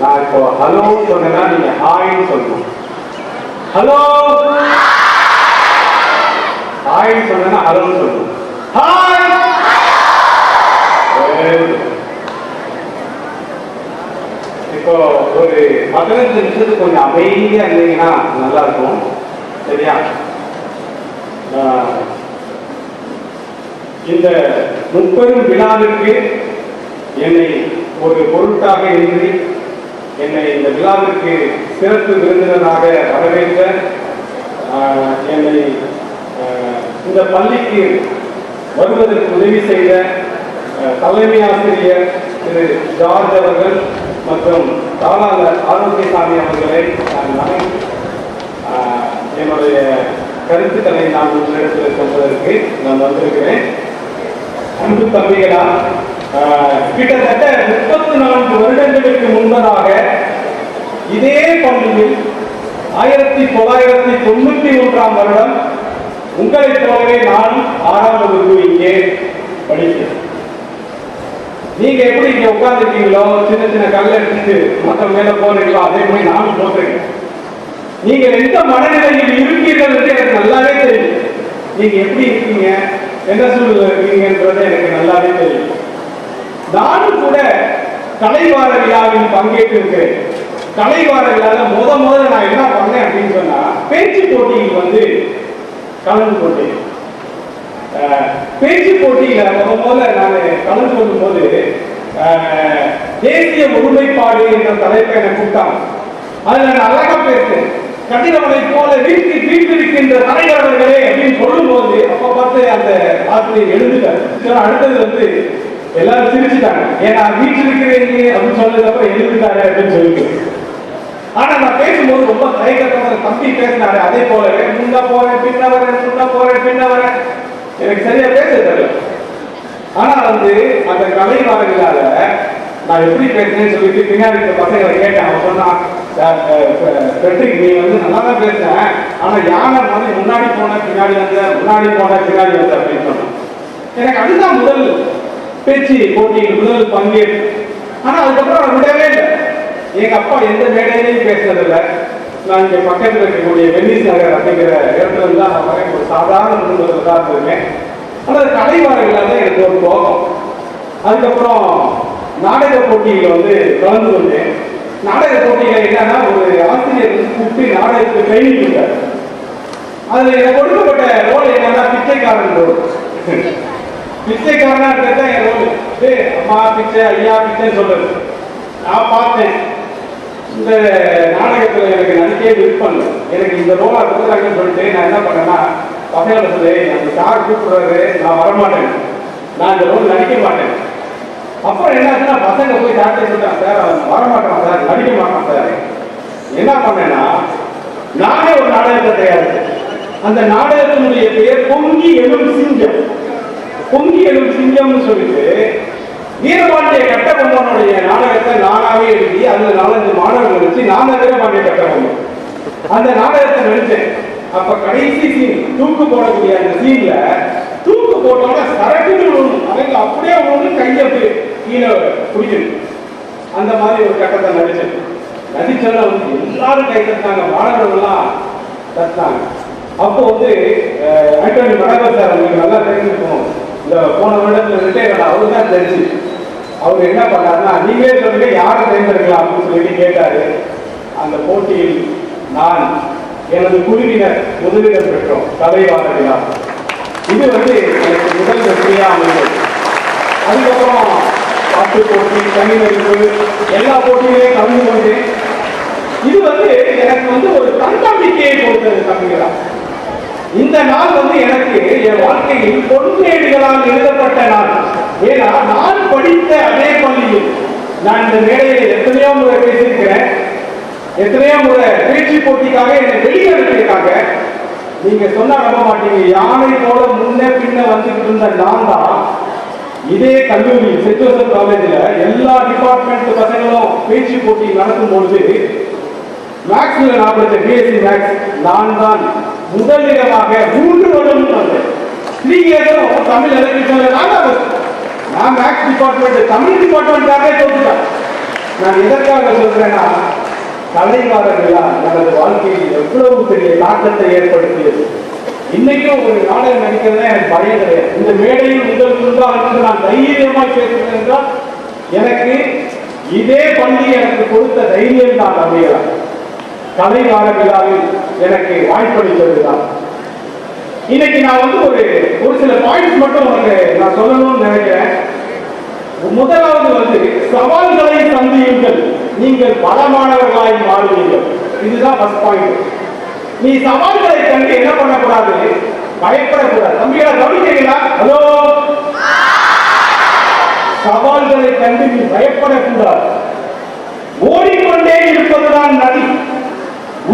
நான் இப்போ ஹலோ சொன்னா நீங்க ஹாய்ன்னு சொல்லணும். ஹலோ ஹாய்ன்னு சொன்னா ஹலோன்னு சொல்லணும். ஹாய். இப்போ ஒரு 15 நிமிஷத்துக்கு கொஞ்சம் அமைதியா இருந்தீங்கன்னா நல்லா இருக்கும். சரியா? இந்த முப்பெரும் விழாவிற்கு என்னை ஒரு பொருட்டாக இன்றி என்னை இந்த விழாவிற்கு சிறப்பு விருந்தினராக வரவேற்ற என்னை இந்த பள்ளிக்கு வருவதற்கு உதவி செய்த தலைமை ஆசிரியர் திரு ஜார்ஜ் அவர்கள் மற்றும் தாளாளர் ஆரோக்கியசாமி அவர்களை நான் என்னுடைய கருத்துக்களை நான் உங்களிடத்தில் சொல்வதற்கு நான் வந்திருக்கிறேன். அன்பு தம்பிகளா, கிட்டத்தட்ட 34 வருடங்களுக்கு முன்பதாக இதே பள்ளியில் 1991ஆம் வருடம் உங்களைப் போலவே நான் 6ஆம் வகுப்பு இங்கே படித்தேன். நீங்க எப்படி இங்க உட்கார்ந்துருக்கீங்களோ, சின்ன சின்ன கல் எடுத்துட்டு மக்கள் மேல போறீங்களோ, அதே மாதிரி நானும் போட்டிருக்கேன். நீங்க எந்த மனநிலையில் இருக்கீர்கள் என்று எனக்கு நல்லாவே தெரியும். நீங்க எப்படி இருக்கீங்க, என்ன சூழ்நிலை இருக்கீங்கன்றது எனக்கு நல்லாவே தெரியும். நானும் கூட கலைவார விழாவில் பங்கேற்றிருக்கிறேன். கலைவார விழாவில் முதல்ல நான் என்ன பண்ணேன் அப்படின்னு சொன்னா, பேச்சு போட்டியில் வந்து கலந்து கொண்டேன். பேச்சு போட்டியில முதல்ல நான் கலந்து கொள்ளும் போது தேசிய ஒருமைப்பாடு என்ற தலைப்பை எனக்கு கூட்டாங்க. அதுல நான் அழகா பேசுறேன். கட்டிடவனை போல வீட்டிருக்கின்ற தலைவர்களே அப்படின்னு சொல்லும் போது அப்ப பார்த்து அந்த ஆசிரியர் எழுதுட்டாரு. அடுத்தது வந்து எல்லாரும் சிரிச்சுட்டாங்க. ஏன்னா வீட்டில் இருக்கிறீங்க அப்படின்னு சொன்னதுக்கு எழுதுட்டாரு அப்படின்னு சொல்லிட்டு. ஆனா நான் பேசும்போது ரொம்ப தயக்கத்தோட தம்பி பேசினாரு. அதே போலவே முன்ன போறேன் பின்ன வரேன், முன்ன போறேன் பின்ன வரேன், எனக்கு சரியா பேச தெரியல. ஆனா வந்து அந்த கலை வாரங்களால நான் எப்படி பேசுறேன்னு சொல்லிட்டு பின்னாடி பசங்களை கேட்டேன். அவன் சொன்னான், பெட்ரிக் நீ வந்து நல்லா தான் பேசுறேன், ஆனா யானை வந்து முன்னாடி போன பின்னாடி வந்த, முன்னாடி போன பின்னாடி வந்த அப்படின்னு சொன்னான். எனக்கு அதுதான் முதல் பேச்சு போட்டியில் முதல் பங்கேற்பு. ஆனா அதுக்கப்புறம் அவன் விடவே இல்லை. எங்க அப்பா எந்த மேடையிலையும் பேசுனதில்லை. நான் இங்க பக்கத்தில் இருக்கக்கூடிய வெனிஸ் நகர் அப்படிங்கிற இடத்துல இருந்தா நான் வரேன். ஒரு சாதாரண குடும்பத்தில் தான் இருந்திருக்கேன். ஆனால் கலைவாரங்களால எனக்கு ஒரு கோபம். அதுக்கப்புறம் நாடக போட்டியில் வந்து கலந்து கொண்டேன். நாடக போட்டியில என்னன்னா, ஒரு ஆசிரியர் கூப்பிட்டு நாடகத்துக்கு ட்ரைனிங் கொடுத்தாரு. அதுல எனக்கு கொடுக்கப்பட்ட ரோல் என்னன்னா, பிச்சைக்காரன் ரோல். பிச்சைக்காரனா இருக்கிறது என் ரோல். அம்மா பிச்சை, ஐயா பிச்சைன்னு சொல்றது. நான் பார்த்தேன் இந்த நாடகத்துல எனக்கு நடிக்கவே விருப்பம் இல்லை. எனக்கு இந்த ரோலா கொடுக்குறாங்கன்னு சொல்லிட்டு நான் என்ன பண்ணேன்னா, பசங்களை சொல்லி அந்த சார் கூப்பிடுறாரு, நான் வரமாட்டேன், நான் இந்த ரோல் நடிக்க மாட்டேன். அப்புறம் என்னாச்சுன்னா பசங்க போய் சார்ட்டை சொல்லிட்டான், சார் அவன் வரமாட்டான் சார், நடிக்க மாட்டான் சார். என்ன பண்ணேன்னா, நானே ஒரு நாடகத்தை தயாரித்தேன். அந்த நாடகத்தினுடைய பெயர் பொங்கி எழும் சிங்கம். பொங்கி எழும் சிங்கம்னு சொல்லிட்டு வீரபாண்டிய கட்டபொம்மனுடைய நாடகத்தை நானாவே எழுதி அதுல 4 மாணவர்கள் வச்சு நான் வீரபாண்டிய கட்டபொம்மன் அந்த நாடகத்தை நடிச்சேன். அப்ப கடைசி சீன் தூக்கு போடக்கூடிய அந்த சீன்ல தூக்கு போட்டோட சரக்குன்னு விழுணும், அவங்க அப்படியே ஒன்று கையை கீழே பிடிக்கணும். அந்த மாதிரி ஒரு கட்டத்தை நடிச்சேன். நடிச்சோன்னா வந்து எல்லாரும் கை தட்டாங்க, மாணவர்கள்லாம் தட்டாங்க. அப்போ வந்து ஆண்டனி மடகர் சார் உங்களுக்கு நல்லா தெரிஞ்சிருக்கும். இந்த போன வருடத்துல ரிட்டையர் அவரு தான் தெரிஞ்சு. அவர் என்ன பண்ணாருன்னா, நீங்களே சொல்லுங்க யாரை தேர்ந்தெடுக்கலாம் அப்படின்னு சொல்லிட்டு கேட்டாரு. அந்த போட்டியில் நான் எனது குழுவினர் முதலிடம் பெற்றோம். கலைவார விழா இது வந்து எனக்கு முதல் வெற்றியா அமைந்தது. அதுக்கப்புறம் பாட்டு போட்டி, தனிநடிப்பு, எல்லா போட்டியிலையும் கலந்து கொண்டேன். இது வந்து எனக்கு வந்து ஒரு தன்னம்பிக்கையை கொடுத்தது தம்பிகளா. இந்த நாள் வந்து எனக்கு என் வாழ்க்கையில் பொன்னேடுகளால் எழுதப்பட்ட நாள். ஏன்னா நான் படித்த அதே பள்ளியில் நான் இந்த மேடையில் எத்தனையோ முறை பேசியிருக்கிறேன். எத்தனையோ முறை பேச்சு போட்டிக்காக என்னை வெளியே அனுப்பியிருக்காங்க. நீங்க சொன்னா நம்ப மாட்டீங்க, யானை போல முன்ன பின்ன வந்துட்டு இருந்த நான் தான் இதே கல்லூரி சென்ட் ஜோசப் காலேஜில் எல்லா டிபார்ட்மெண்ட் பசங்களும் பேச்சு போட்டி நடக்கும் பொழுது மேக்ஸ்ல நான் படித்த பிஎஸ்சி மேக்ஸ் நான் தான் முதலிடமாக 3 வருடம் வந்தேன். 3 இயர்ஸும் தமிழ் எலக்ட்ரிஷன்ல நான் மேக்ஸ் டிபார்ட்மெண்ட் தமிழ் டிபார்ட்மெண்ட்டாக தோற்றுட்டேன். நான் எதற்காக சொல்றேன்னா, கலைவார விழா நமது வாழ்க்கையில் எவ்வளவு பெரிய தாக்கத்தை ஏற்படுத்தியது. இன்னைக்கும் ஒரு நாடகம் நடிக்கிறதா எனக்கு பயம் கிடையாது. இந்த மேடையில் உங்களுக்கு முன்பாக நான் தைரியமாக பேசுகிறேன் என்றால் எனக்கு இதே பள்ளி எனக்கு கொடுத்த தைரியம் தான் அமைகிறார். கலைவார விழாவில் எனக்கு வாய்ப்பளித்ததுதான். இன்னைக்கு நான் வந்து ஒரு சில பாயிண்ட்ஸ் மட்டும் உனக்கு நான் சொல்லணும்னு நினைக்கிறேன். முதலாவது வந்து சவால்களை சந்தியுங்கள், நீங்கள் பலமானவர்களாய் மாறுவீர்கள். இதுதான் ஃபர்ஸ்ட் பாயிண்ட். நீ சவால்களை கண்டு என்ன பண்ணக்கூடாது, பயப்படக்கூடாது. தம்பியா கவனிக்கிறீங்களா? ஹலோ, சவால்களை கண்டு நீ பயப்படக்கூடாது. ஓடிக்கொண்டே இருப்பதுதான் நதி,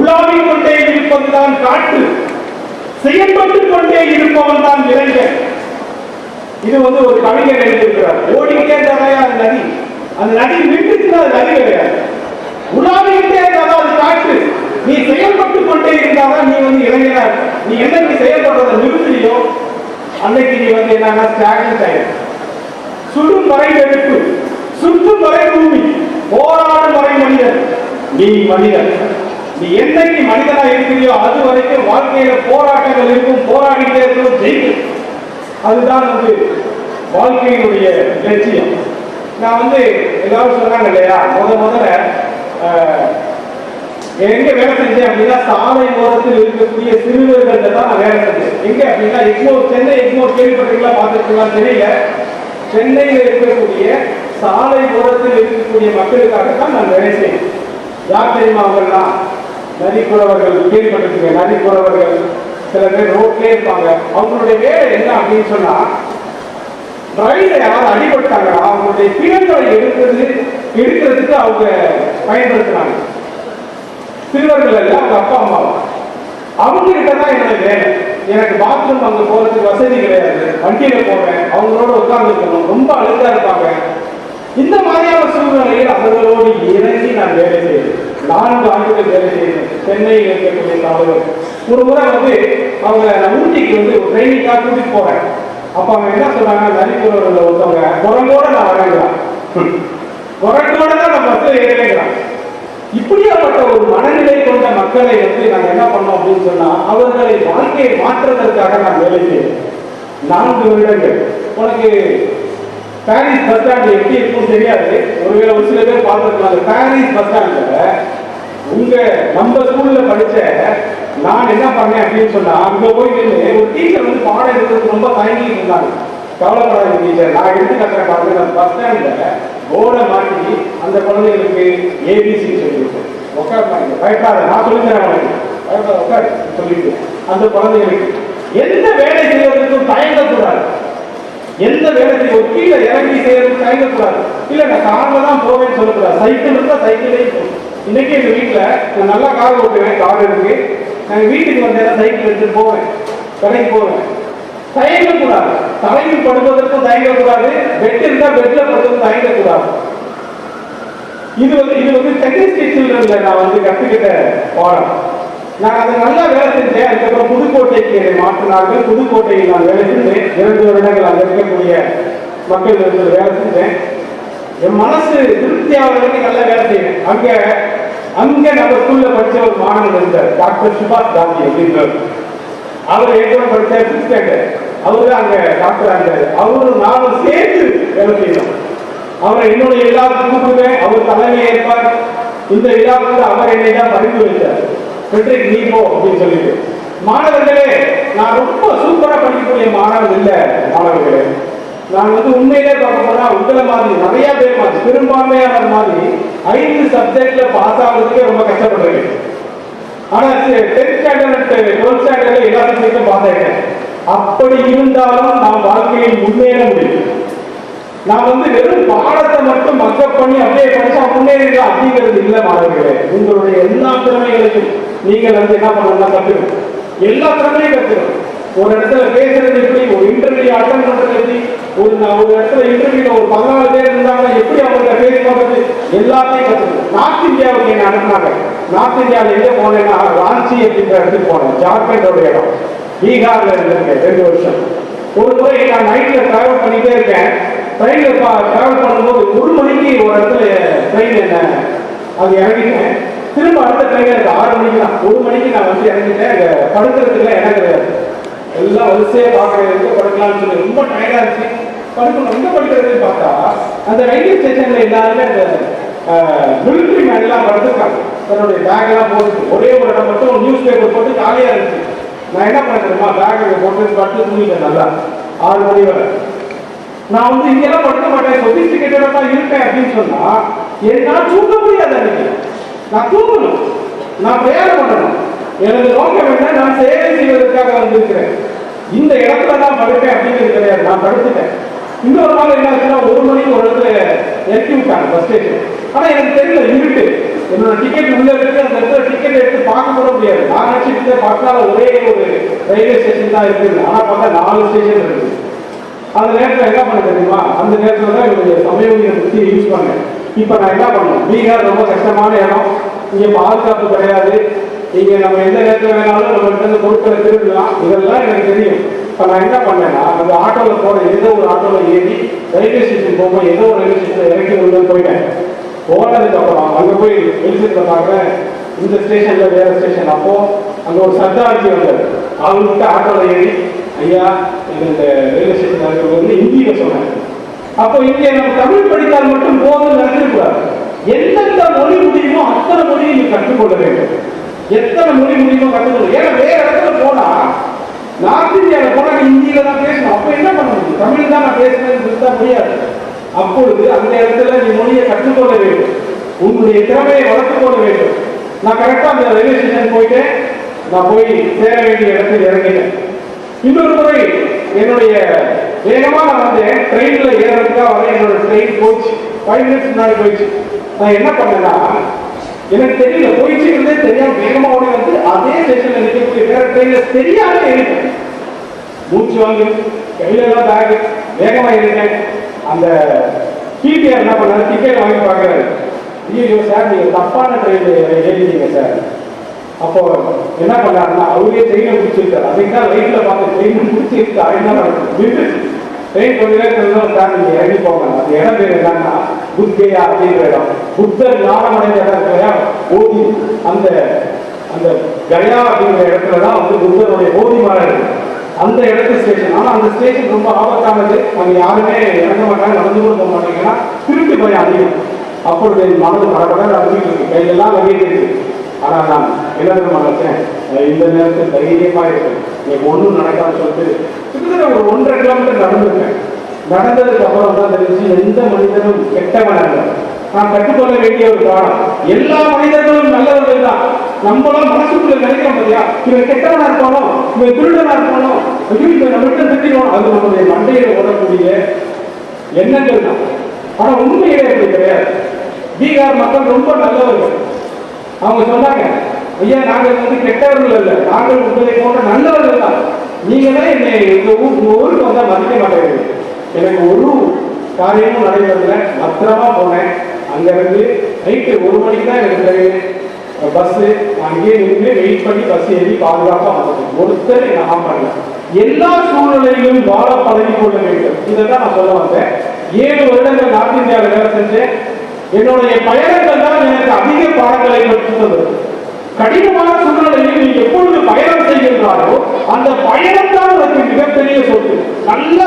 உலாவிக் கொண்டே இருப்பதுதான் காற்று, செயல்பட்டுக் கொண்டே இருப்பவன் தான் இளைஞர். இது வந்து ஒரு கவிஞர் எழுதியிருக்கிறார். ஓடிக்கிட்டே இருந்தாதான் அந்த நதி, அந்த நதி நின்றுச்சுன்னா அது நதி கிடையாது. உலாவிக்கிட்டே இருந்தாதான் அது காற்று. நீ செயல்பட்டுக் கொண்டே இருந்தாதான் நீ வந்து இளைஞரா இருக்க. நீ என்னைக்கு செயல்படுறத நிறுத்தியோ அன்னைக்கு நீ வந்து என்னன்னா ஸ்டாக்னன்ட் ஆயிடும். சுடும் வரை நெருப்பு, சுற்றும் வரை பூமி, போராடும் வரை மனிதன். நீ மனிதன். நீ என்னைக்கு மனிதனா இருக்கிறியோ அது வரைக்கும் வாழ்க்கையில போராட்டங்கள் இருக்கும், போராடிட்டே இருக்கும், ஜெயிக்கும். அதுதான் வந்து வாழ்க்கையினுடைய லட்சியம். நான் வந்து எல்லாரும் சொன்னாங்க இல்லையா, முதல்ல எங்க வேலை செஞ்சேன் அப்படின்னா சாலை ஓரத்தில் இருக்கக்கூடிய சிறுவர்கள்ட்ட தான் நான் வேலை செஞ்சேன். எங்க அப்படின்னா எக்மோர், சென்னை எக்மோர் கேள்விப்பட்டீங்களா, பார்த்துருக்கீங்களா தெரியல. சென்னையில் இருக்கக்கூடிய சாலை ஓரத்தில் இருக்கக்கூடிய மக்களுக்காக தான் நான் வேலை செய்வேன். யார் தெரியுமா அவங்கள்லாம்? நரிக்குறவர்கள். கேள்விப்பட்டிருக்கேன். நரிக்குறவர்கள் சில பேர் ரோட்லேயே இருப்பாங்க. அவங்களுடைய வேலை என்ன அப்படின்னு சொன்னா, ரயில யாரும் அடிபட்டாங்கன்னா அவங்களுடைய பிணங்களை எடுக்கிறதுக்கு அவங்க பயன்படுத்துறாங்க. சிறுவர்கள் எல்லாம் அவங்க அப்பா அம்மா, அவங்க கிட்ட தான் என்னோட வேலை. எனக்கு பாத்ரூம் அங்க போறதுக்கு வசதி கிடையாது, வண்டியில போவேன், அவங்களோட உட்கார்ந்து இருக்கணும், ரொம்ப அழுதா இருப்பாங்க. இந்த மாதிரியான சூழ்நிலையில் அவர்களோடு இறங்கி நான் வேலை செய்வேன். 4 ஆண்டுகள் வேலை செய்தேன் சென்னையில் இருக்கக்கூடிய சாலைகள். ஒரு முறை வந்து அவங்க நான் ஊட்டிக்கு வந்து ஒரு ட்ரைனிங்காக கூட்டிட்டு போறேன். அப்ப அவங்க என்ன சொல்றாங்க, நரிக்குறவர்கள் ஒருத்தவங்க குரங்கோட நான் வரேங்கிறான், குரங்கோட தான் நான் பஸ்ல ஏறுவேங்கிறான். இப்படியாப்பட்ட ஒரு மனநிலை கொண்ட மக்களை வந்து நாங்கள் என்ன பண்ணோம் அப்படின்னு சொன்னா, அவர்களை வாழ்க்கையை மாற்றுவதற்காக நான் வேலை செய்வேன். 4 வருடங்கள். உனக்கு பாரிஸ் பஸ் ஸ்டாண்ட் எப்படி இருக்கும் தெரியாது, ஒருவேளை ஒரு சில பேர் பார்த்துருக்காங்க. பாரிஸ் பஸ் ஸ்டாண்ட்ல நம்ம ஸ்கூல்ல படிச்ச நான் என்ன பண்ணேன் அப்படின்னு சொன்னா, அங்க போய் நின்று ஒரு டீச்சர் வந்து பாடம் எடுக்கிறதுக்கு ரொம்ப தயங்கிட்டு இருந்தாங்க. கவலைப்படாத டீச்சர், நான் எடுத்து கட்டுறேன் பாருங்க. அந்த பஸ் ஸ்டாண்ட்ல போர்டை மாட்டி அந்த குழந்தைகளுக்கு ஏபிசி சொல்லியிருக்கேன். உட்கார், பயப்படாத, நான் சொல்லித்தரேன் உனக்கு, பயப்படாத உட்கார் சொல்லிட்டு அந்த குழந்தைகளுக்கு எந்த வேலை செய்வதற்கும் தயங்கக்கூடாது. எந்த வேலை செய்ய கீழே இறங்கி செய்யறதுக்கு தயங்கக்கூடாது. இல்ல நான் கார்ல தான் போவேன்னு சொல்லக்கூடாது. சைக்கிள் இருந்தா சைக்கிளே போகும். இன்னைக்கு எங்க வீட்டுல நான் நல்லா கார் ஓட்டுவேன், கார் இருக்கு. நான் வீட்டுக்கு வந்தேன் சைக்கிள் எடுத்துட்டு போவேன், கடைக்கு போவேன். தயங்கக்கூடாது. தலையில் படுவதற்கும் தயங்கக்கூடாது, பெட் இருந்தா பெட்ல படுவதற்கும் தயங்கக்கூடாது. இது வந்து செகண்டரி சில்ட்ரன்ல நான் வந்து கத்துக்கிட்ட பாடம். நான் அதை நல்லா வேலை செஞ்சேன். அதுக்கப்புறம் புதுக்கோட்டைக்கு மாற்றினார்கள். புதுக்கோட்டையில் நான் வேலை செஞ்சேன். 2 வருடங்கள் அங்கே இருக்கக்கூடிய மக்கள் வேலை செஞ்சேன். என் மனசு திருப்தியாவதற்கு நல்லா வேலை செய்வேன். அங்க நம்ம ஸ்கூல்ல படிச்ச ஒரு மாணவன் இருந்தார், டாக்டர் சுபாஷ் காந்தி அப்படின்றார். அவர் என் கூட படிச்ச 5th ஸ்டாண்டர்ட். அவரு அங்க டாக்டர் இருந்தாரு. அவரும் நானும் சேர்ந்து வேலை செய்யணும். அவரை என்னுடைய எல்லாருக்கும் கூப்பிடுவேன். அவர் தலைமை ஏற்பார். இந்த விழாவுக்கு அவர் என்னை தான் பரிந்து வைத்தார். பெட்ரிக் நீ போ அப்படின்னு சொல்லிட்டு. மாணவர்களே, நான் ரொம்ப சூப்பரா படிக்கக்கூடிய மாணவர் இல்லை மாணவர்களே. நான் வந்து உண்மையிலே பார்க்க போனா உங்களை மாதிரி நிறைய பேர் மாதிரி பெரும்பான்மையான மாதிரி 5 சப்ஜெக்ட்ல பாஸ் ஆகுறதுக்கே ரொம்ப கஷ்டப்படுறேன். ஆனா 10th ஸ்டாண்டர்ட் 12th ஸ்டாண்டர்ட்ல எல்லா சப்ஜெக்டும் பாஸ் ஆயிட்டேன். அப்படி இருந்தாலும் நான் வாழ்க்கையில் முன்னேற முடியும். நான் வந்து வெறும் பாடத்தை மட்டும் மக்கப் பண்ணி அப்படியே படிச்சா முன்னேறலாம் அப்படிங்கிறது இல்லை மாணவர்களே. உங்களுடைய எல்லா திறமைகளையும் நீங்கள் வந்து என்ன பண்ணணும்னா கற்றுக்கணும். எல்லா திறமையும் கற்றுக்கணும். ஒரு இடத்துல பேசுறது எப்படி, ஒரு இன்டர்வியூ அட்டன் பண்றது எப்படி, ஒரு இடத்துல இன்டர்வியூல ஒரு 14 பேர் இருந்தாங்கன்னா எப்படி அவங்கள்ட்ட பேஸ் பண்றது, எல்லாத்தையும் கற்றுக்கணும். நார்த் இந்தியாவுக்கு என்ன அனுப்புனாங்க. நார்த் இந்தியாவில் எங்கே போனேன்னா ராஞ்சி அப்படின்ற இடத்துக்கு போனேன். ஜார்க்கண்டோட இடம். பீகார்ல இருந்திருக்கேன் 2 வருஷம். ஒரு முறை நான் நைட்ல டிராவல் பண்ணிட்டே இருக்கேன். ட்ரெயினில் டிராவல் பண்ணும்போது 1 மணிக்கு ஒரு இடத்துல ட்ரெயின் என்ன அது இறங்கிட்டேன். திரும்ப அடுத்த ட்ரெயின் எனக்கு 6 மணிக்கு தான். 1 மணிக்கு நான் வந்து இறங்கிட்டேன். அங்கே படுக்கிறதுக்குலாம் இடம் கிடையாது. எல்லாம் வரிசையாக பார்க்குறேன், எங்கே படுக்கலாம்னு சொல்லி ரொம்ப டயர்டாக இருந்துச்சு. படுக்கணும், எங்கே படுக்கிறதுன்னு பார்த்தா அந்த ரயில்வே ஸ்டேஷனில் எல்லாருமே அந்த மிலிட்ரி மேன்லாம் படுத்துருக்காங்க. தன்னுடைய பேக்கெல்லாம் போட்டு ஒரே ஒரு இடம் மட்டும் நியூஸ் பேப்பர் போட்டு காலியாக இருந்துச்சு. நான் என்ன பண்ண தெரியுமா, பேக்கை போட்டு படுத்து தூங்கிட்டேன் நல்லா 6 மணி வரை. நான் வந்து இங்கெல்லாம் படுக்க மாட்டேன், சொபிஸ்டிகேட்டடா தான் இருப்பேன் அப்படின்னு சொன்னா என்னால் தூங்க முடியாது. அன்னைக்கு நான் தூங்கணும், நான் பிரயாணம் பண்ணணும். எனது நோக்கம் என்ன, நான் சேவை செய்வதற்காக வந்திருக்கிறேன். இந்த இடத்துல தான் படுப்பேன் அப்படிங்கிறது கிடையாது. நான் படுத்துட்டேன். இன்னொரு நாள் என்ன ஆச்சுன்னா 1 மணிக்கு ஒரு இடத்துல இறக்கி விட்டாங்க பஸ் ஸ்டேஷன். ஆனா எனக்கு தெரியல, இருட்டு. என்னோட டிக்கெட் உள்ள இருக்கு. அந்த இடத்துல டிக்கெட் எடுத்து பார்க்க கூட முடியாது. நான் நினைச்சிட்டு பார்த்தால ஒரே ஒரு ரயில்வே ஸ்டேஷன் தான் இருக்குது. ஆனா பார்த்தா 4 ஸ்டேஷன் இருக்கு. அந்த நேரத்தில் என்ன பண்ண தெரியுமா, அந்த நேரத்தில் தான் என்னுடைய சமய புத்தி யூஸ் பண்ணேன். இப்போ நான் என்ன பண்ணேன், பீகார் ரொம்ப கஷ்டமான இடம், இங்கே பாதுகாப்பு கிடையாது, இங்கே நம்ம எந்த நேரத்தில் வேணாலும் நம்ம கிட்ட பொருட்களை திருடலாம், இதெல்லாம் எனக்கு தெரியும். இப்போ நான் என்ன பண்ணேன்னா, அந்த ஆட்டோவில் போகிற ஏதோ ஒரு ஆட்டோவில் ஏறி ரயில்வே ஸ்டேஷன் போகும்போது ஏதோ ஒரு ரயில்வே ஸ்டேஷனில் இறக்கி உள்ள போயிட்டேன். போனதுக்கு அப்புறம் அங்கே போய் வெளிச்சத்தில் பார்க்குறேன், இந்த ஸ்டேஷனில் வேற ஸ்டேஷன். அப்போ அங்கே ஒரு சர்தார்ஜி வந்தார். அவங்ககிட்ட ஆட்டோவில் ஏறி, ஐயா இந்த ரயில்வே ஸ்டேஷன் வந்து ஹிந்தியில் சொன்னாங்க. அப்போ இங்கே நம்ம தமிழ் படித்தால் மட்டும் போதும் நினைக்கக்கூடாது. எந்தெந்த மொழி முடியுமோ அத்தனை மொழியை நீ கற்றுக்கொள்ள வேண்டும். எத்தனை மொழி முடியுமோ கற்றுக்கொள்ள. ஏன்னா வேற இடத்துல போனா, நார்த் இந்தியாவில் போனா ஹிந்தியில தான் பேசணும். அப்போ என்ன பண்ண முடியும், தமிழ் தான் நான் பேசுறேன்னு முடியாது. அப்பொழுது அந்த இடத்துல நீ மொழியை கற்றுக்கொள்ள வேண்டும், உன்னுடைய திறமையை வளர்த்துக் கொள்ள வேண்டும். நான் கரெக்டா அந்த ரயில்வே ஸ்டேஷன் போயிட்டேன். நான் போய் சேர வேண்டிய இடத்தில் இறங்கிட்டேன். இன்னொரு முறை என்னுடைய வேகமா நான் வந்தேன், ட்ரெயின்ல ஏறதுக்காக வர என்னோட ட்ரெயின் போச்சு. 5 மினிட்ஸ் முன்னாடி போயிடுச்சு. நான் என்ன பண்ணேன்னா, எனக்கு தெரியல, போயிடுச்சுங்கிறதே தெரியாம வேகமா ஓடி வந்து அதே ஸ்டேஷன்ல நிற்கக்கூடிய வேற ட்ரெயின்ல தெரியாம ஏறிட்டேன். மூச்சு வாங்கி கையில எல்லாம் பேக் வேகமா ஏறிட்டேன். அந்த டிடிஆர் என்ன பண்ணாரு, டிக்கெட் வாங்கி பார்க்கறாரு. ஐயோ சார், நீங்க தப்பான ட்ரெயின்ல ஏறிட்டீங்க சார். அப்போ என்ன பண்ணாருன்னா, அவரே ட்ரெயினை பிடிச்சிருக்காரு. அதுக்கு தான் லைட்ல பார்த்து ட்ரெயின் பிடிச்சிருக்கு. அதுதான் நின்றுச்சு. ட்ரெயின் கொஞ்ச நேரத்தில் சார் நீங்க இறங்கி போங்க. அந்த இடம் பேர் என்னன்னா புத்தேயா அப்படிங்கிற இடம். புத்தர் ஞானம் அடைந்த இடம் இல்லையா, ஓதி. அந்த அந்த கயா அப்படிங்கிற இடத்துல தான் வந்து புத்தருடைய ஓதி மரம் இருக்கு. அந்த இடத்து ஸ்டேஷன். ஆனால் அந்த ஸ்டேஷன் ரொம்ப ஆபத்தானது. அங்கே யாருமே இறங்க மாட்டாங்க, நடந்து கூட போக மாட்டாங்கன்னா திருட்டு பயம் அதிகம். அப்பொழுது என் மனது படப்பட அறிவிட்டு இருக்கு, கையெல்லாம் வெளியிட்டு இருக்கு. ஆனால் நான் என்ன நினைச்சேன், இந்த நேரத்தில் தைரியமாக இருக்கேன், எனக்கு ஒன்றும் நடக்காதுன்னு சொல்லிட்டு கிட்டத்தட்ட ஒரு 1.5 கிலோமீட்டர் நடந்திருக்கேன். நடந்ததுக்கு அப்புறம் தான் தெரிஞ்சு எந்த மனிதனும் கெட்டவன் அல்ல. நான் கற்றுக்கொள்ள வேண்டிய ஒரு பாடம், எல்லா மனிதர்களும் நல்லவர்கள் தான். நம்மளும் மனசுக்குள்ள நினைக்கிறோம் பார்த்தியா, இவன் கெட்டவனா இருப்பானோ, இவன் திருடனா இருப்பானோ, ஐயோ இவன் நம்மகிட்ட திட்டிடுவோம். அது நம்முடைய மண்டையில ஓடக்கூடிய எண்ணங்கள் தான். ஆனா உண்மையிலே அப்படி கிடையாது. பீகார் மக்கள் ரொம்ப நல்லவர்கள். அவங்க சொன்னாங்க, ஐயா நாங்கள் வந்து கெட்டவர்கள் அல்ல, நாங்கள் உங்களை போன்ற நல்லவர்கள் தான். நீங்க தான் என்னை உங்க ஊருக்கு வந்தா மதிக்க மாட்டேங்குது. எனக்கு ஒரு காரியமும் நடைபெறல, பத்திரமா போனேன். அங்கிருந்து நைட்டு 1 மணிக்கு தான் எனக்கு பஸ்ஸு. அங்கேயே நின்று வெயிட் பண்ணி பஸ் ஏறி பாதுகாப்பாக வந்தேன். ஒருத்தர் என்ன பண்ணல. எல்லா சூழ்நிலையிலும் வாழ பழகி கொள்ள வேண்டும். இதை தான் நான் சொல்ல வந்தேன். 7 வருடங்கள் நார்த் இந்தியாவில் வேலை செஞ்சேன். என்னுடைய பயணங்கள் தான் எனக்கு அதிக பாடங்களை கற்றுத்தது. கடினமான சூழ்நிலையில் நீ எப்பொழுது பயணம் செய்கின்றாரோ அந்த பயணம் தான் உனக்கு மிகப்பெரிய சொத்து. நல்ல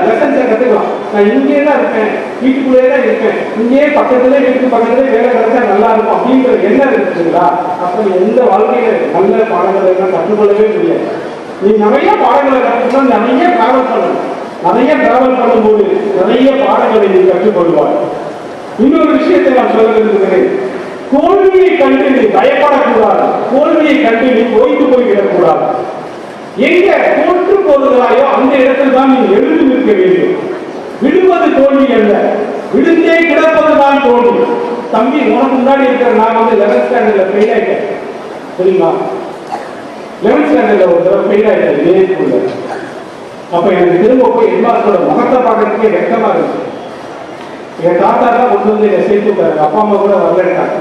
லெசன்ஸை கற்றுக்கலாம். நான் இங்கே தான் இருப்பேன், வீட்டுக்குள்ளே தான் இருப்பேன், இங்கே பக்கத்துல வீட்டுக்கு பக்கத்துல வேலை கிடைச்சா நல்லா இருக்கும் அப்படிங்கிற எண்ணம் இருக்குங்களா, அப்ப எந்த வாழ்க்கையில நல்ல பாடங்களை எல்லாம் கற்றுக்கொள்ளவே முடியாது. நீ நிறைய பாடங்களை கற்றுக்கணும், நிறைய டிராவல் பண்ணணும். நிறைய டிராவல் பண்ணும்போது நிறைய பாடங்களை நீ கற்றுக்கொள்வார். இன்னொரு விஷயத்தை நான் சொல்ல விரும்புகிறேன். தோல்வியை கண்டு நீ பயப்படக்கூடாது, தோல்வியை கண்டு நீ ஓய்ந்து போய்விடக்கூடாது. எங்க தோற்று போகிறாயோ அந்த இடத்தில் தான் நீ எழுந்து நிற்க வேண்டும். விடுவது தோல்வி அல்ல, விழுந்தே கிடப்பதுதான் தோல்வி. தம்பி உனக்கு முன்னாடி இருக்கிற நான் வந்து 11th ஸ்டாண்டர்ட்ல ஃபெயில் ஆயிட்டேன் தெரியுமா. 11th ஸ்டாண்டர்ட்ல ஒரு தடவை ஃபெயில் ஆயிட்டேன் இதே ஸ்கூல்ல. அப்ப எனக்கு திரும்ப போய் ஹெட்மாஸ்டரோட முகத்தை பார்க்கறதுக்கே வெக்கமா இருந்துச்சு. என் தாத்தா தான் கொண்டு வந்து என்னை சேர்த்து விட்டாரு, அப்பா அம்மா கூட வரலட்டாங்க.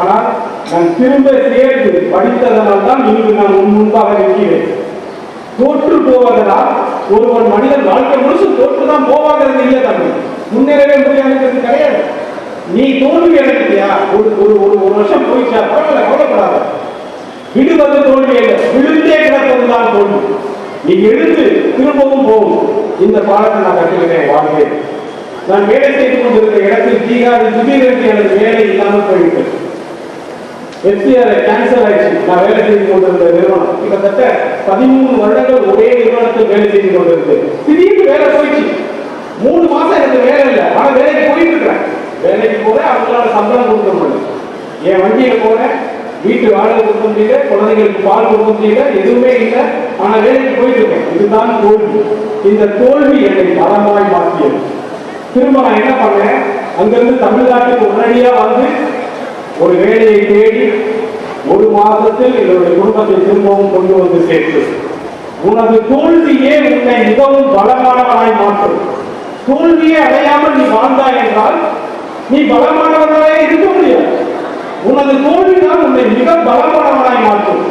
ஆனால் நான் திரும்ப சேர்த்து படித்ததனால் தான் இன்று நான் முன்பாக நிற்கிறேன். தோற்று போவதனால் ஒருவன் மனிதன் வாழ்க்கை முழுசும் தோற்றுதான் போவாங்கிறது இல்லை தம்பி. முன்னேறவே முடியாதுங்கிறது கிடையாது. நீ தோல்வி அடைஞ்சிட்டியா, ஒரு வருஷம் போயிச்சா, பரவாயில்ல, கவலைப்படாத. விடுவது தோல்வி அல்ல, விழுந்தே கிடப்பதுதான் தோல்வி. நீ எழுந்து திரும்பவும் போகும். இந்த பாடத்தை நான் கற்றுக்கிறேன் வாழ்க்கை. நான் வேலை செய்து கொண்டிருந்த இடத்தில் திடீரென்று எனது வேலை இல்லாமல் போய்விட்டது. FCR கேன்சல் ஆயிடுச்சு. நான் வேலை செய்து கொண்டிருந்த நிறுவனம் கிட்டத்தட்ட 13 வருடங்கள் ஒரே நிறுவனத்தில் வேலை செய்து கொண்டிருந்தது. திடீர்னு வேலை போயிடுச்சு. 3 மாசம் எனக்கு வேலை இல்லை, ஆனா வேலைக்கு போயிட்டு இருக்கிறேன். வேலைக்கு போற அவங்களால சம்பளம் கொடுக்க முடியல. என் வண்டியில போறேன், வீட்டு வாடகை கொடுக்க முடியல, குழந்தைகளுக்கு பால் கொடுக்க முடியல, எதுவுமே இல்லை, ஆனா வேலைக்கு போயிட்டு இருக்கேன். இதுதான் தோல்வி. இந்த தோல்வி என்னை பலமாய் மாற்றியது. திரும்ப நான் என்ன பண்ணேன், அங்கிருந்து தமிழ்நாட்டுக்கு உடனடியா வந்து ஒரு வேலையை தேடி 1 மாதத்தில் என்னுடைய குடும்பத்தை திரும்பவும் கொண்டு வந்து சேர்த்து, உனது தோல்வியே உன்னை மிகவும் பலமானவனாய் மாற்றும். தோல்வியை அடையாமல் நீ வாழ்ந்தாய் என்றால் நீ பலமானவனாய் இருக்க முடியாது. உனது தோல்விதான் உன்னை மிக பலமானவனாய் மாற்றும்.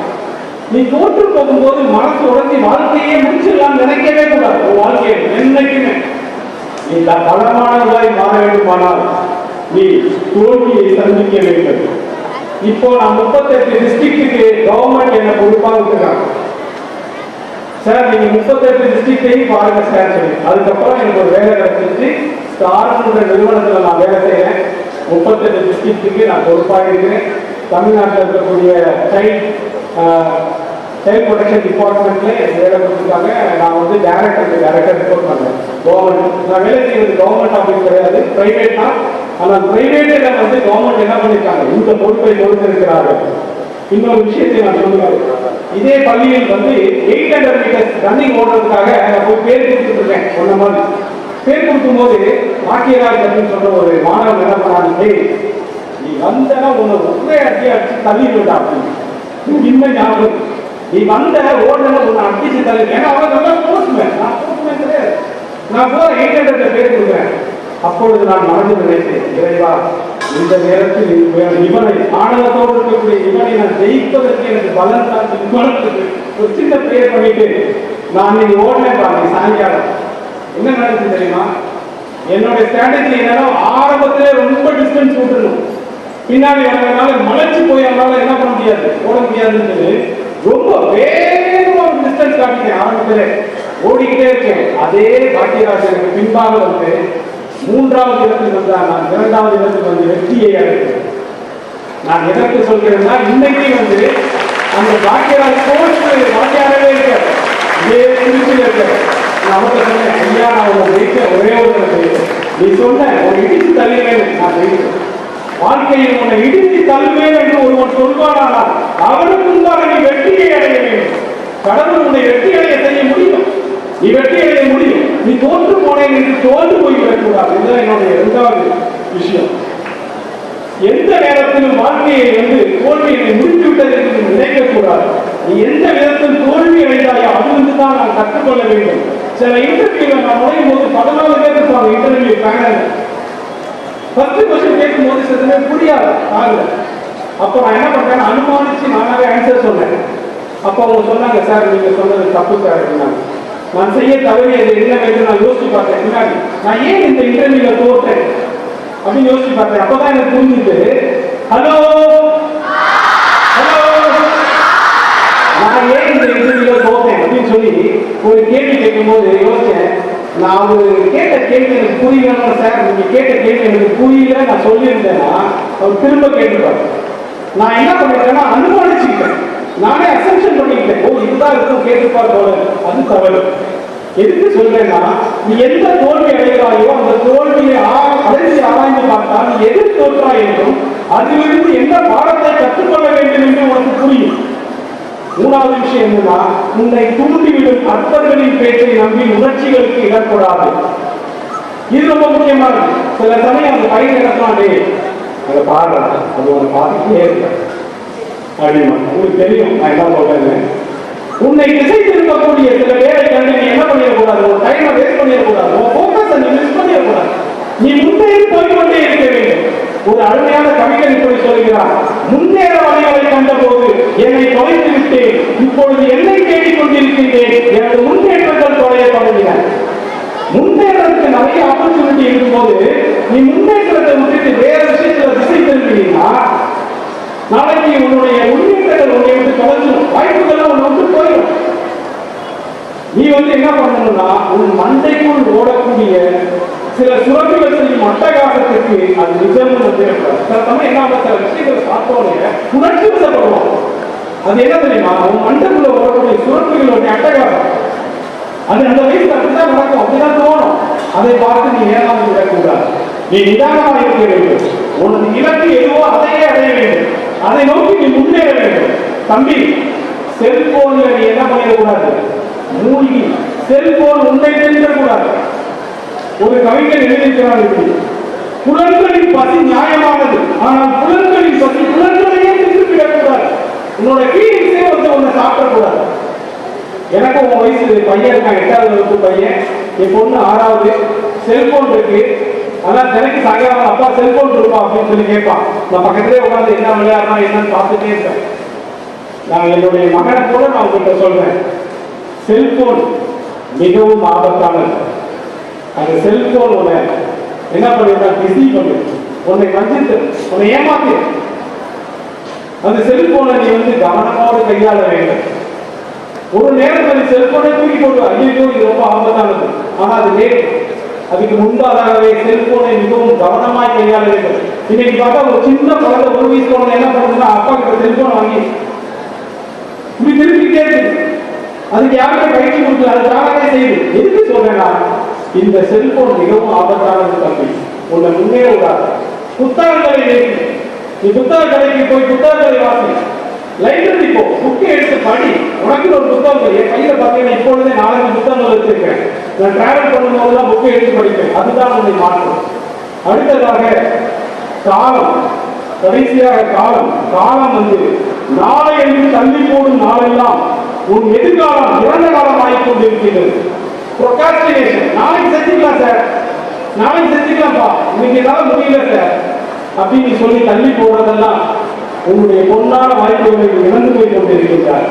நீ தோற்று போகும்போது மனசு உடனே வாழ்க்கையே முடிச்சிடலாம் நினைக்கவே கூடாது. வாழ்க்கையை என்னைக்குமே நீ பலமானவனாய் மாற வேண்டுமானால் நீ தோல்வியை சந்திக்க வேண்டும். இப்போ நான் 38 டிஸ்ட்ரிக்ட்டுக்கு கவர்மெண்ட் என்ன பொறுப்பாக விட்டுருக்காங்க. சார் நீங்க 38 டிஸ்ட்ரிக்டையும் பாருங்க சார் சொல்லி, அதுக்கப்புறம் எனக்கு ஒரு வேலை கிடைச்சிருச்சு. ஸ்டார்ன்ற நிறுவனத்தில் நான் வேலை செய்யறேன். 38 டிஸ்ட்ரிக்ட்டுக்கு நான் பொறுப்பாக இருக்கிறேன். தமிழ்நாட்டில் இருக்கக்கூடிய சைல்ட் ப்ரொடெக்ஷன் டிபார்ட்மெண்ட்ல வேலை கொடுத்துருக்காங்க. நான் வந்து டைரக்டர் ரிப்போர்ட் பண்றேன். கவர்மெண்ட் நான் வேலை செய்வது கவர்மெண்ட் ஆஃபீஸ் கிடையாது, பிரைவேட் தான். ஆனால் பிரைவேட்ல வந்து கவர்மெண்ட் என்ன பண்ணிருக்காங்க, இந்த பொறுப்பை கொடுத்திருக்கிறார்கள். இன்னொரு விஷயத்தை நான் சொல்லுவேன். இதே பள்ளியில் வந்து 800 மீட்டர்ஸ் ரன்னிங் ஓடுறதுக்காக நான் போய் பேர் கொடுத்துட்டு இருக்கேன். சொன்ன மாதிரி பேர் கொடுக்கும் போது பாக்கியராஜ் அப்படின்னு சொல்ற ஒரு மாணவன் என்ன பண்ணாங்க, நீ வந்தா உன்னை ஒரே அடிச்சு தள்ளிவிடா அப்படின்னு. இன்னும் ஞாபகம், நீ வந்த ஓடுன உன்னை அடிச்சு தள்ளி. ஏன்னா அவன் நல்லா போஸ்ட்மேன், நான் போஸ்ட்மேன் கிடையாது. நான் போற 800 பேர் கொடுக்குறேன். அப்பொழுது நான் மனதில் நினைத்தேன், இறைவா இந்த நேரத்தில் இவனை ஆணவத்தோடு இருக்கக்கூடிய இவனை நான் ஜெயிப்பதற்கு எனக்கு பலன் தான். இவனுக்கு ஒரு சின்ன பிரேயர் பண்ணிட்டு நான் நீங்க ஓடனேன் பாருங்க. சாயங்காலம் என்ன நடந்துச்சு தெரியுமா, என்னுடைய ஸ்ட்ராட்டஜி என்னன்னா ஆரம்பத்திலே ரொம்ப டிஸ்டன்ஸ் விட்டுணும். பின்னாடி வரதுனால மலைச்சு போய் அவனால என்ன பண்ண முடியாது, ஓட முடியாதுன்னு ரொம்ப வேகமா டிஸ்டன்ஸ் காட்டிட்டேன். ஆரம்பத்திலே ஓடிக்கிட்டே இருக்கேன். அதே பாக்கியராஜனுக்கு பின்பாக வந்து 3வது இடத்துக்கு வந்தால் நான் 2வது இடத்துக்கு வந்து வெற்றியை அடைக்கிறேன். நான் எதற்கு சொல்கிறேன்னா, இன்னைக்கு வந்து அந்த பாக்கியராஜ் கோர்ஸ் வாக்கியாரவே இருக்காரு, இதே திருச்சியில் இருக்காரு. நான் அவர்கிட்ட சொன்னேன், ஐயா நான் ஒரு ஜெயிக்க ஒரே ஒரு செய்வேன். நீ சொன்ன ஒரு இடிச்சு தள்ளுவேன், நான் ஜெயிக்கிறேன். வாழ்க்கையில் உன்னை இடித்து தள்ளுவேன் என்று ஒருவன் சொல்வானால் அவனுக்கு முன்பாக நீ வெற்றியை அடைய வேண்டும். கடவுள் உன்னை வெற்றி அடைய செய்ய முடியும், நீ வெற்றி அடைய முடியும். நீ தோற்று போனேன் என்று தோற்று போய்விடக்கூடாது. இதுதான் என்னுடைய 2வது விஷயம். எந்த நேரத்திலும் வாழ்க்கையை வந்து தோல்வியை முடித்து விட்டது என்று நினைக்கக்கூடாது. நீ எந்த விதத்தில் தோல்வி அடைந்தாயோ அதிலிருந்து தான் நான் கற்றுக்கொள்ள வேண்டும். சில இன்டர்வியூல நான் நுழையும் போது 14 பேர் இருப்பாங்க இன்டர்வியூ பேனல். 10 கொஸ்டின் கேட்கும் போது சில புரியாது ஆகல. அப்போ நான் என்ன பண்றேன், அனுமானிச்சு நானாவே ஆன்சர் சொன்னேன். அப்போ அவங்க சொன்னாங்க, சார் நீங்க சொன்னது தப்பு சார் அப்படின்னாங்க. நான் செய்ய தவறியது என்னவென்று நான் யோசிச்சு பார்த்தேன். முன்னாடி நான் ஏன் இந்த இன்டர்வியூல தோற்றேன் அப்படின்னு யோசிச்சு பார்த்தேன். அப்பதான் எனக்கு புரிஞ்சுட்டு, ஹலோ ஹலோ நான் ஏன் இந்த இன்டர்வியூல தோற்றேன் அப்படின்னு சொல்லி ஒரு கேள்வி கேட்கும் போது யோசிச்சேன். நான் அவரு கேட்ட கேள்வி எனக்கு புரியல சார், நீங்க கேட்ட கேள்வி எனக்கு புரியல நான் சொல்லியிருந்தேன்னா அவர் திரும்ப கேட்டுப்பாரு. நான் என்ன பண்ணிட்டேன்னா அனுமானிச்சுக்கிட்டேன், நானே அசம்ஷன் பண்ணிக்கிட்டேன். ஓ இதுதான் இருக்கும் கேட்டுப்பார் போல. அது தவறு. எதுக்கு சொல்றேன்னா, நீ எந்த தோல்வி அடைகிறாயோ அந்த தோல்வியை அடைந்து ஆராய்ந்து பார்த்தால் நீ எது தோற்றாய் என்றும் அதிலிருந்து என்ன பாடத்தை கற்றுக்கொள்ள வேண்டும் என்று உனக்கு புரியும். 3வது விஷயம் என்னன்னா, உன்னை தூண்டிவிடும் அற்பர்களின் பேச்சை நம்பி உணர்ச்சிகளுக்கு இடப்படாது. இது ரொம்ப முக்கியமானது. சில சமயம் அந்த பையன் இடத்தாண்டே அதை பாடுறாங்க, அது ஒரு பாதிக்கே இருக்கு அப்படிமா. உங்களுக்கு தெரியும் நான் என்ன சொல்றேன்னு. உன்னை திசை திருப்பக்கூடிய சில பேரை கண்டு நீ என்ன பண்ணிடக்கூடாது, ஒரு டைமை வேஸ்ட் பண்ணிடக்கூடாது, உன் போக்கஸை நீ மிஸ் பண்ணிடக்கூடாது. நீ முன்னேறி போய்கொண்டே இருக்க வேண்டும். ஒரு அருமையான கவிதை இப்படி சொல்கிறார், முன்னேற வழிகளை கண்ட போது என்னை தொலைத்து விட்டேன், இப்பொழுது என்னை தேடிக் கொண்டிருக்கின்றேன், எனது முன்னேற்றங்கள் தொலைய தொடங்கின. முன்னேறதுக்கு நிறைய ஆப்பர்ச்சுனிட்டி இருக்கும்போது சில சுரப்பிகள் செய்யும் அட்டகாசத்திற்கு அது நிஜம்னு சொல்லக்கூடாது. சில சமயம் என்ன சில விஷயங்களை பார்த்தோன்னே உணர்ச்சி வசப்படுவோம். அது என்ன தெரியுமா, உன் மண்டக்குள்ள வரக்கூடிய சுரப்பிகளுடைய அட்டகாசம். அது அந்த வயசுல அப்படிதான் நடக்கும், அப்படிதான் தோணும். அதை பார்த்து நீ ஏமாந்து விடக்கூடாது. நீ நிதானமாக இருக்க வேண்டும். உனது இலக்கு எதுவோ அதையே அடைய வேண்டும். அதை நோக்கி நீ முன்னேற வேண்டும். தம்பி, செல்போன்ல நீ என்ன பண்ணிடக்கூடாது, மூழ்கி செல்போன் உன்னை தெரிஞ்சிடக்கூடாது. ஒரு கவிஞர் எழுதியிருக்கிறார், புலன்களின் பசி நியாயமானது, ஆனால் புலன்களின் பசி புலன்களையே திருப்பிவிடக்கூடாது. உன்னோட கீழே வந்து உன்னை சாப்பிடக்கூடாது. எனக்கு உன் வயசு பையன் இருக்கான், 8வது வகுப்பு பையன், என் பொண்ணு 6வது. செல்போன் இருக்கு, அதான் தினைக்கு சாயங்காலம் அப்பா செல்போன் இருப்பா அப்படின்னு சொல்லி கேட்பான். நான் பக்கத்திலே உட்காந்து என்ன விளையாடுறா என்னன்னு பார்த்துட்டே இருப்பேன். நான் என்னுடைய மகனை கூட நான் உங்கள்கிட்ட சொல்றேன், செல்போன் மிகவும் ஆபத்தானது. அந்த செல்போன் உன்னை என்ன பண்ணிருந்தா பிஸி பண்ணு, உன்னை வஞ்சித்து, உன்னை ஏமாத்து. அந்த செல்போனை நீ வந்து கவனமோடு கையாள வேண்டும். ஒரு நேரத்தில் செல்போனை தூக்கி போட்டு ஐயோ இது ரொம்ப ஆபத்தானது, ஆனால் அது லேட். அதுக்கு முன்பாகவே செல்போனை மிகவும் கவனமாய் கையாள வேண்டும். இன்னைக்கு பார்த்தா ஒரு சின்ன குழந்தை 1 வயசு குழந்தை என்ன பண்ணுதுன்னா அப்பா கிட்ட செல்போன் வாங்கி இப்படி திருப்பிட்டே இருக்கு. அதுக்கு யாருமே பயிற்சி கொடுக்கல, அது தானே செய்யுது. எதுக்கு சொல்றேன்னா, இந்த செல்போன் மிகவும் ஆபத்தானது தம்பி, உன்னை முன்னேற விடாது. புத்தகங்களை நேசி, நீ புத்தக கடைக்கு போய் புத்தகங்களை வாசி, லைப்ரரி போ, புக்கை எடுத்து படி. உனக்கு ஒரு புத்தகம் என் கையில பார்த்தீங்கன்னா இப்பொழுதே 4 புத்தகங்கள் வச்சிருக்கேன். நான் டிராவல் பண்ணும்போதெல்லாம் புக்கை எடுத்து படிப்பேன். அதுதான் உன்னை மாற்றும். அடுத்ததாக காலம், கடைசியாக காலம். காலம் வந்து நாளை என்று தள்ளி போடும் நாளெல்லாம் உன் எதிர்காலம் இறந்த காலம் ஆகிக் கொண்டிருக்கிறது. ப்ரொக்ராஸ்டினேஷன், நாளைக்கு செஞ்சுக்கலாம் சார், நாளைக்கு செஞ்சுக்கலாம்ப்பா, இன்னைக்கு ஏதாவது முடியல சார் அப்படின்னு சொல்லி தள்ளி போடுறதெல்லாம் உங்களுடைய பொன்னான வாய்ப்புகளை இழந்து போய் கொண்டிருக்கின்றார்.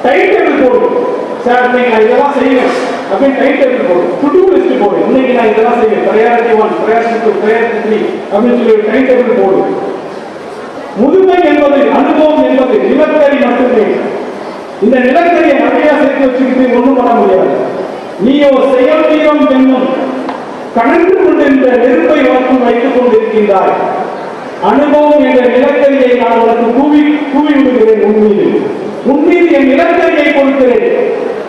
டைம் டேபிள் போடு சார், இன்னைக்கு நான் இதெல்லாம் செய்வேன் அப்படின்னு டைம் டேபிள் போடு, டு டூ லிஸ்ட் போடு. இன்னைக்கு நான் இதெல்லாம் செய்வேன், ப்ரையாரிட்டி 1, ப்ரையாரிட்டி 2, ப்ரையாரிட்டி 3 அப்படின்னு சொல்லி டைம் டேபிள் போடு. முதுமை என்பது, அனுபவம் என்பது நிலக்கரி மட்டுமே. இந்த நிலக்கரியை நிறைய சேர்த்து வச்சுக்கிட்டு ஒண்ணும் பண்ண முடியாது. நீயோ செயல் தீரம் என்னும் கணக்கு கொண்டு இந்த நெருப்பை வளர்த்து வைத்துக் கொண்டிருக்கின்றாய். அனுபவம் என்ற நிலக்கரியை நான் உனக்கு கூவி விடுகிறேன். உன்மீது என் நிலக்கரியை கொடுக்கிறேன்.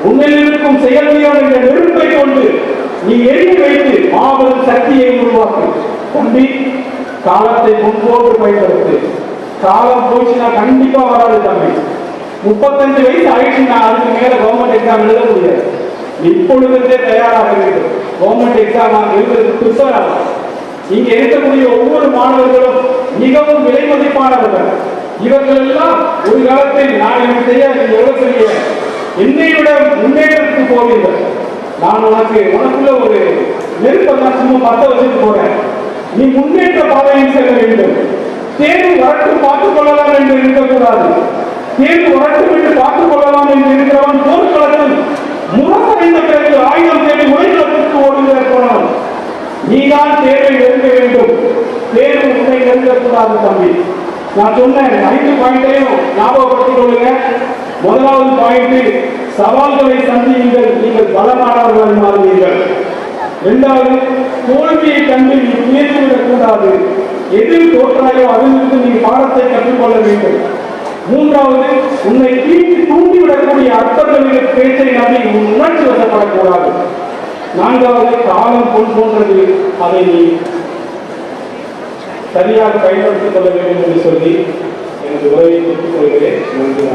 உன்னில் இருக்கும் செயல் தீரம் என்ற நெருப்பை கொண்டு நீ எரிந்து வைத்து மாபெரும் சக்தியை உருவாக்கு. தம்பி, காலத்தை முன்போடு பயன்படுத்து. காலம் போச்சுன்னா கண்டிப்பா வராது தம்பி. 35 வயசு ஆயிடுச்சுன்னா அதுக்கு மேல கவர்மெண்ட் எக்ஸாம் எழுத முடியாது. இப்பொழுதே தயாராக வேண்டும். கவர்மெண்ட் எக்ஸாம் எழுதுறதுக்கு ப்ரிப்பேர் ஆகும். இங்க இருக்கக்கூடிய ஒவ்வொரு மாணவர்களும் மிகவும் விலை மதிப்பானவர்கள். இவர்கள் எல்லாம் ஒரு காலத்தில் நான் எனக்கு செய்ய எவ்வளவு செய்ய என்னை விட முன்னேற்றத்துக்கு போவீர்கள். நான் உனக்குள்ள ஒரு நெருப்பதான் சும்மா பத்த வச்சுட்டு போறேன். நீ முன்னேற்ற பாதையில் செல்ல வேண்டும். தேர்வு வரட்டும் பார்த்துக் கொள்ளலாம் என்று இருக்கக்கூடாது. தேர்வு வரட்டும் என்று பார்த்துக் கொள்ளலாம் என்று இருக்கிறவன் போர்க்களத்தில் முரசடைந்த பிறகு ஆயுதம் தேடி உடைகளத்திற்கு ஓடுகிற போனவன். நீதான் தேர்வை நெருங்க வேண்டும். தேர்வு உன்னை நெருங்கக்கூடாது தம்பி. நான் சொன்னேன் 5 பாயிண்டையும் ஞாபகப்படுத்திக் கொள்ளுங்க. முதலாவது பாயிண்ட், சவால்களை சந்தியுங்கள், நீங்கள் பலமானவர்கள் மாறுவீர்கள். 2வது, தோல்வியை கண்டு நீ முயற்சிவிடக் கூடாது. எதில் தோற்றாயோ அதிலிருந்து நீ பாடத்தை கற்றுக்கொள்ள வேண்டும். 3வது, உன்னை தூண்டிவிடக்கூடிய அர்த்தங்களின் பேச்சை நம்பி உன் உணர்ச்சி வசப்படக்கூடாது. 4வது, காலம் பொன் போன்றது, அதை நீ சரியாக பயன்படுத்திக் கொள்ள வேண்டும் என்று சொல்லி எனது உரையை முடித்துக் கொள்கிறேன். நன்றி.